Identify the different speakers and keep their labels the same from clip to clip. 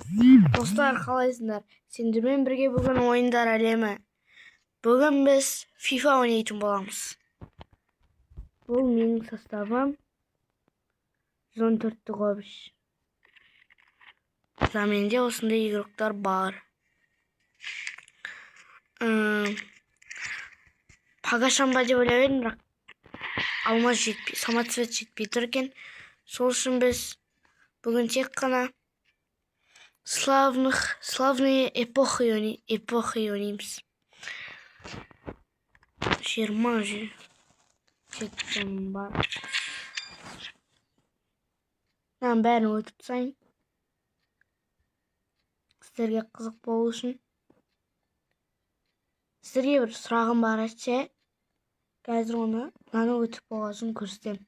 Speaker 1: Достар, қалайсыңдар? Сендермен бірге бүгін ойындар әлемі. Бүгін біз FIFA ойнайтын боламыз. Бұл менің составым. 114 қобыш. Менде осындай игроктар бар. Пагашанба деп ойлап едім, бірақ алмаз жетпей, самоцвет жетпей тұр екен. Сол үшін біз бүгін тек қана славные эпохи ойнаймыз. 20 жетім бар. Бәрін өтіп сайын. Сіздерге қызық болу үшін. Сіздерге бір сұрағым бар айтса, қазір мынаны өтіп болғасын көрсетемін.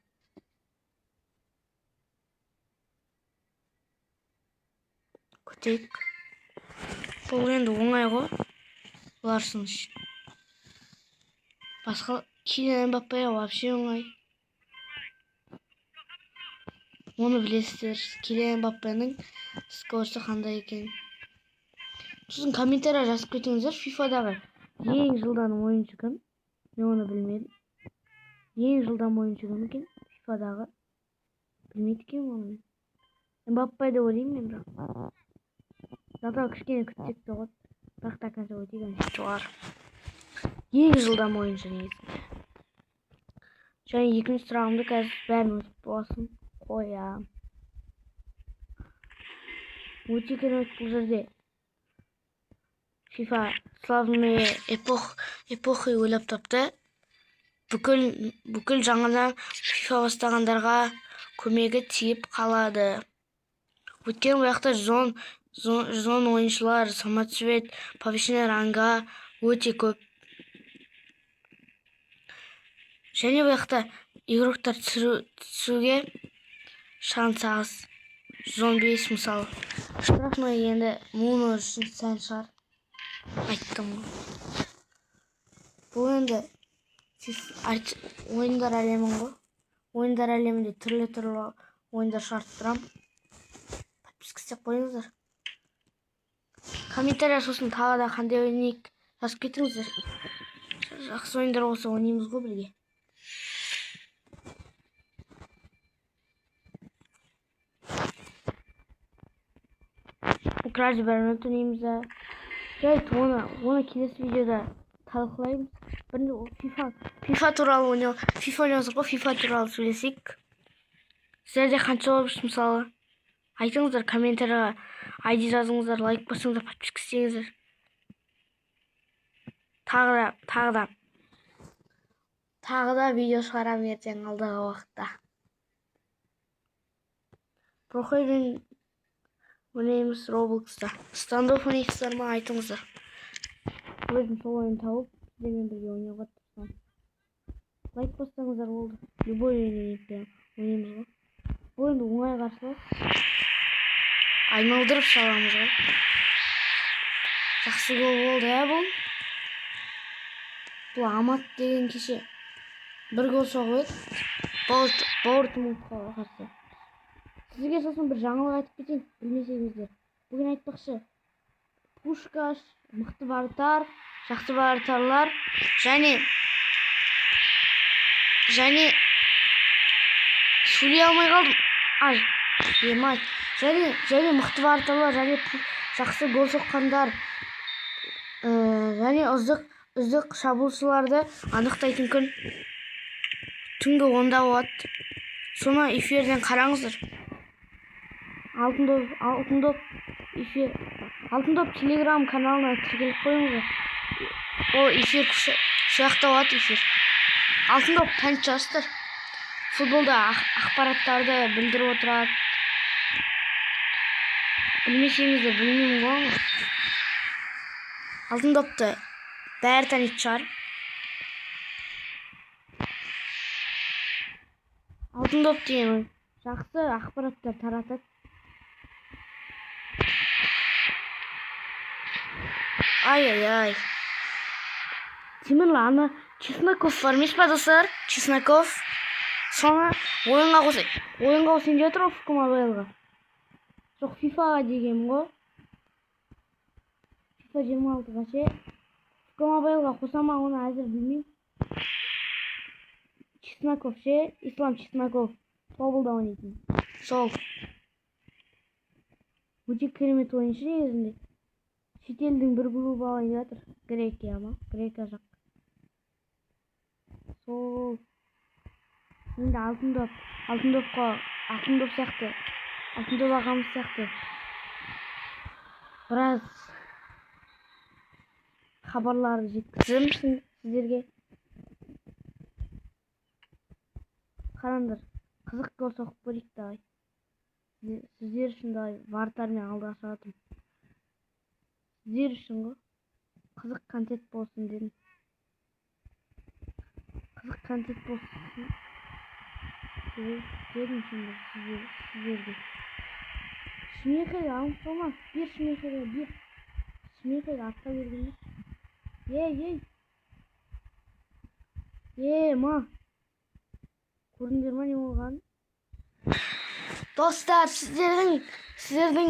Speaker 1: Көтейік. Бұл енді оңай ғой. Бұларсың үшін. Басқа Килиан Мбаппеге вообще оңай. Оны білесіздер. Килиан Мбаппенің скорсы қандай екен. Сосын комментария жазып кетіңіздер. FIFA-дағы ең жылдан ойыншы кім? Мен оны білмедім. Ең жылдан ойыншы кім екен? FIFA-дағы. Білмейді екен оны. Мбаппе деп ойлаймын мен бірақ. Зато кішкене күтсек те ғой. Бірақ та қазір өтеген шығар. Ең жылдам ойыншы негізінде. Және екінші сұрағымды қазір бәрін өтіп болсын қоям. Өтеген бұл жерде FIFA славные эпохи ойлап тапты. Бүкіл жаңадан FIFA бастағандарға көмегі тиіп қалады. Өткен уақытта 110 ойыншылар, самоцвет, повышенный ранга өте көп. Және уақытта игроктар түсуге шанс аз. 115 мысалы. Штрафной енді Муно үшін сән шығар. Айттым ғой. Бұл енді ойындар әлемін ғой. Ойындар әлемінде түрлі ойындар шығарып тұрам. Подписка істеп қойыңыздар. Комментария сосын тағы да қандай ойнайық жазып кетіңіздер. Жақсы ойындар болса ойнаймыз ғой бірге. Кражи бәрін ойнаймыз да. Жайт оны келесі видеода талқылаймыз. FIFA туралы ойнаймыз ғой, FIFA туралы сөйлесейік. Сіздерде қанша қобыш мысалы? Айтыңыздар комментарияға, ID жазыңыздар, лайк басыңыздар, подписка істеңіздер. Тағы да видео шығарамын ертең алдағы уақытта. Проходим ойнаймыз Roblox'та. Стандоф ойнайсыздар ма айтыңыздар. Өзім сол ойын тауып, сіздермен бірге ойнауға тырысамын. Лайк бассаңыздар болды. Любой ойнаймыз ғой. Бұл енді оңай қарсылас. Айналдырып саламыз ғой. Жақсы гол болды бұл. Бұл Амат деген кеше бір гол соғып еді. Бортмундқа қарсы. Сізге сосын бір жаңалық айтып кетейін, білмесеңіздер. Бүгін айтпақшы, Пушкаш, мықты вратар, жақсы вратарлар және сөйлей алмай қалдым. Және мықты вратарлар, және жақсы гол соққандар, және үздік шабуылшыларды анықтайтын күн түнгі 10-да болады. Соны эфирден қараңыздар. Алтын доп телеграм каналына тіркеліп қойыңыздар. Ол эфир шияқта болады эфир. Алтын доп танып жазыңыздар. Футболда ақпараттарды білдіріп отырады. Білмесеңіздер білмеймін ғой. Алтын допты бәрі танып шығар. Алтын доп деген жақсы ақпараттар таратады. Ай. Темірлі ана Чесноков бар емес па достар? Чесноков. Соны ойынға қосайық. Ойынға қосайын деп отыр ғой FIFA мобайлға. Жоқ, FIFA-ға деген ғой. FIFA 26'ga şey. Mobile'ga kusama onu hazır bilmeyim. Чесноков şey. İslam Чесноков. Тобылда oynayın. Sol. Müzik керемет oyuncu негізінде. Шетелдің бір клубы ойнап жатыр. Грекия ма? Грекия жақ. Сол. Енді алтын доп. Алтын доп сияқты. Алтын доп ағамыз сияқты. Біраз хабарларды жеткіземін сіздерге. Қараңдар. Қызық болса оқып көрейік давай. Сіздер үшін давай вратармен алдасатым. Сіздер үшін ғой. Қызық контент болсын дедім. Қызық контент болсын дедім сіздерге. Шмейхель алып болмас. Bir Шмейхельге bir. Шмейхель атқа бергенде. Ма. Көрдіңдер ма не болған? Достар, сіздердің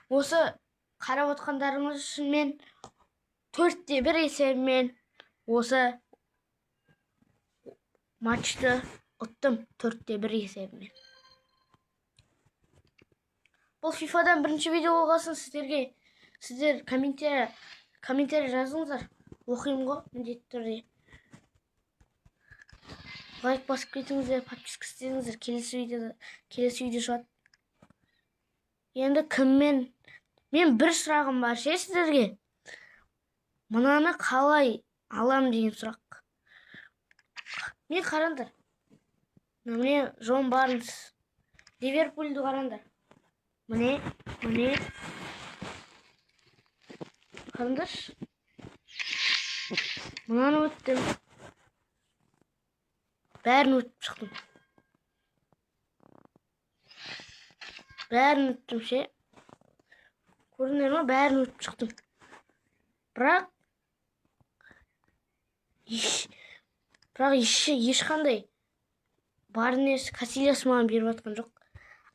Speaker 1: осы қарап отқандарыңыз үшін мен 4-1 есебімен осы матчты ұттым. 4-1 есебімен. Бұл FIFA-дан бірінші видео болғасын сіздер комментарий жазыңыздар. Оқимын ғой міндетті түрде. Лайк басып кетіңіздер, подписка істеңіздер. Келесі видео шығады. Енді мен бір сұрағым бар ше сіздерге. Мынаны қалай алам деген сұрақ. Мен қараңдар. Міне жон барыңыз. Ливерпульді қараңдар. Міне. Қараңдаршы. Мынаны өттім. Бәрін өтіп шықтым. Бәрін өттім ше. Көрдіңдер ма? Бәрін өтіп шықтым. Бірақ ешқандай Барнес Касильяс маған беріп жатқан жоқ.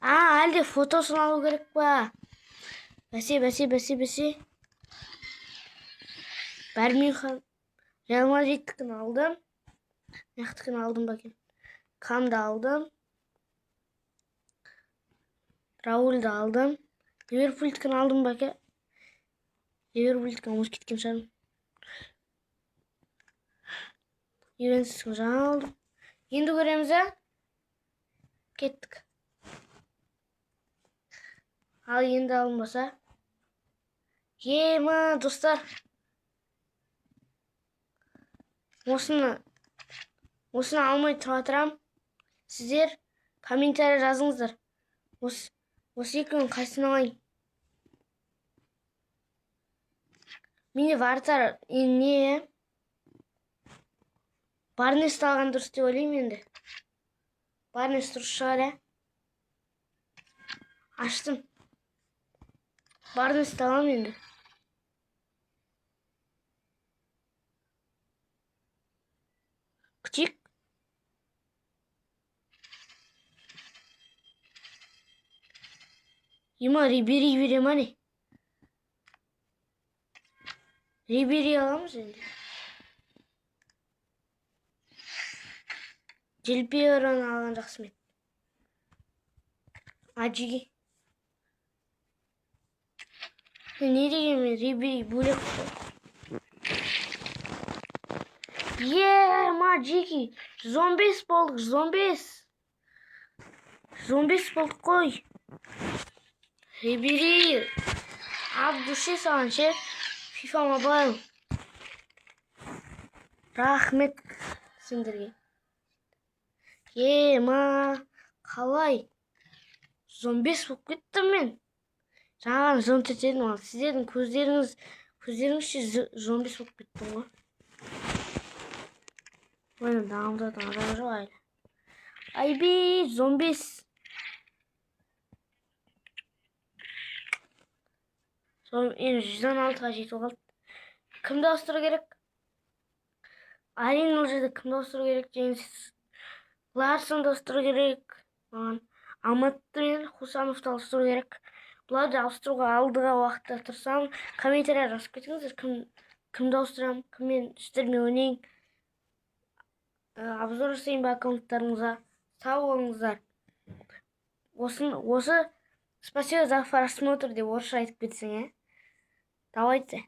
Speaker 1: Әлде фотосын алу керек па? Бәсе. Бәрминхан Реал Мадридтікін алдым. Мектікін алдым бакен. Камды алдым. Раульды алдым. Ливерпульдікін алдым бакен. Ливерпульдікін ұмытып кеткен шығармын. Ювентустікін жаңа алдым. Енді көреміз ә? Кеттік. Ал енді алынбаса. Ма, достар. Осыны алмай тұратырам. Сіздер комментарий жазыңыздар. Осы екінің қайсыны алайын? Мені вратар не? Барнес алған дұрыс деп ойлаймын енді. Барнес дұрыс шығар, ә? Аштым. Барнес аламын енді. Күтейік. Ема Рибери бере ма не? Рибери аламыз енді. Желпеораны алған жақсы мен. Аджиге. Не деген мен Рибери бөлек қой. Маджики. Зомбес болдық, зомбес болдық қой. Рибери. Абдуше саған ше. FIFA Mobile. Рахмет сендерге. Қалай? Зомбес болып кеттім мен. Жаңағы зомбес етедім ал. Сіздердің көздеріңізше зомбес болып кеттім ғой. Oyunu damladan arayla. Ay bir zombis. Sonra en 116 жетіп қалды. Кімді ауыстыру керек? Арин уже кімді ауыстыру керек? Жеңсіз. Ларсонды ауыстыру керек. Алматы мен Хусановты ауыстыру керек. Бұларды ауыстыруға алдыға уақытта тұрсам, комментария жазып кетіңіздер, кімді ауыстырам, кіммен істермен ойнайын, обзор жасайын ба аккаунттарыңызға. Сау болыңыздар. Осы спасибо за просмотр деп орысша айтып кетсең, давайте.